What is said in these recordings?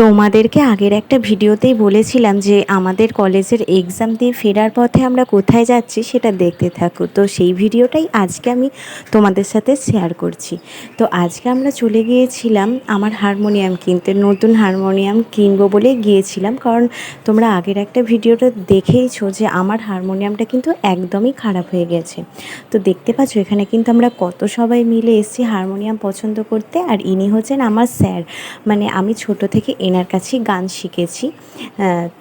তোমাদেরকে আগের একটা ভিডিওতেই বলেছিলাম যে আমাদের কলেজের এক্সাম দিয়ে ফেরার পথে আমরা কোথায় যাচ্ছি সেটা দেখতে থাকো। তো সেই ভিডিওটাই আজকে আমি তোমাদের সাথে শেয়ার করছি। তো আজকে আমরা চলে গিয়েছিলাম আমার হারমোনিয়াম কিনতে, নতুন হারমোনিয়াম কিনবো বলে গিয়েছিলাম। কারণ তোমরা আগের একটা ভিডিওটা দেখেইছো যে আমার হারমোনিয়ামটা কিন্তু একদমই খারাপ হয়ে গেছে। তো দেখতে পাচ্ছ এখানে কিন্তু আমরা কত সবাই মিলে এসেছি হারমোনিয়াম পছন্দ করতে। আর ইনি হচ্ছেন আমার স্যার, মানে আমি ছোট থেকে এনার কাছেই গান শিখেছি।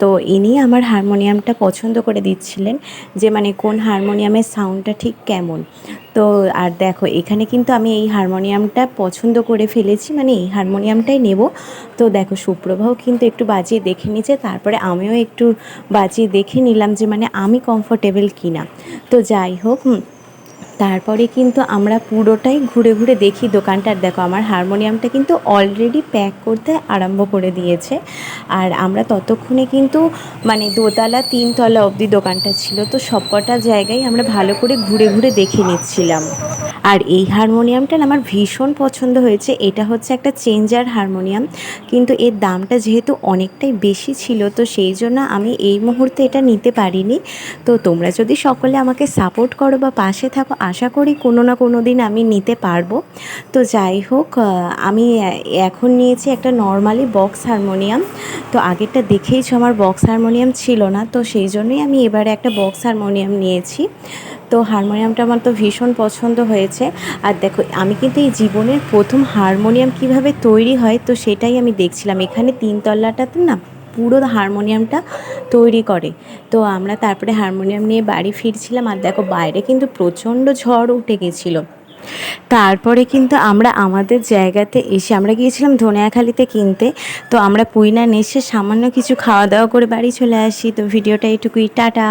তো ইনি আমার হারমোনিয়ামটা পছন্দ করে দিচ্ছিলেন যে মানে কোন হারমোনিয়ামের সাউন্ডটা ঠিক কেমন। তো আর দেখো এখানে কিন্তু আমি এই হারমোনিয়ামটা পছন্দ করে ফেলেছি, মানে এই হারমোনিয়ামটাই নেব। তো দেখো সুপ্রভাও কিন্তু একটু বাজিয়ে দেখে নিয়েছে, তারপরে আমিও একটু বাজিয়ে দেখে নিলাম যে মানে আমি কমফোর্টেবল কিনা। তো যাই হোক, তারপরে কিন্তু আমরা পুরোটাই ঘুরে ঘুরে দেখি দোকানটা। দেখো আমার হারমোনিয়ামটা কিন্তু অলরেডি প্যাক করতে আরম্ভ করে দিয়েছে। আর আমরা ততক্ষণে কিন্তু মানে দোতলা তিনতলা অবধি দোকানটা ছিল, তো সবকটা জায়গায় আমরা ভালো করে ঘুরে ঘুরে দেখে নিচ্ছিলাম। আর এই হারমোনিয়ামটা না আমার ভীষণ পছন্দ হয়েছে। এটা হচ্ছে একটা চেঞ্জার হারমোনিয়াম, কিন্তু এর দামটা যেহেতু অনেকটাই বেশি ছিল তো সেই জন্য আমি এই মুহূর্তে এটা নিতে পারিনি। তো তোমরা যদি সকলে আমাকে সাপোর্ট করো বা পাশে থাকো, আশা করি কোনো না কোনো দিন আমি নিতে পারবো। তো যাই হোক, আমি এখন নিয়েছি একটা নর্মালি বক্স হারমোনিয়াম। তো আগেরটা দেখেইছো আমার বক্স হারমোনিয়াম ছিল না, তো সেই জন্যই আমি এবারে একটা বক্স হারমোনিয়াম নিয়েছি। তো হারমোনিয়ামটা আমার তো ভীষণ পছন্দ হয়েছে। আর দেখো আমি কিন্তু এই জীবনের প্রথম হারমোনিয়াম কিভাবে তৈরি হয় তো সেটাই আমি দেখছিলাম। এখানে তিনতলাটাতে না পুরো হারমোনিয়ামটা তৈরি করে। তো আমরা তারপরে হারমোনিয়াম নিয়ে বাড়ি ফিরছিলাম। আর দেখো বাইরে কিন্তু প্রচণ্ড ঝড় উঠে গেছিলো। তারপরে কিন্তু আমরা আমাদের জায়গাতে এসে আমরা গিয়েছিলাম ধনিয়াখালিতে কিনতে। তো আমরা পুইনান এসে সামান্য কিছু খাওয়া দাওয়া করে বাড়ি চলে আসি। তো ভিডিওটা এটুকুই, টাটা।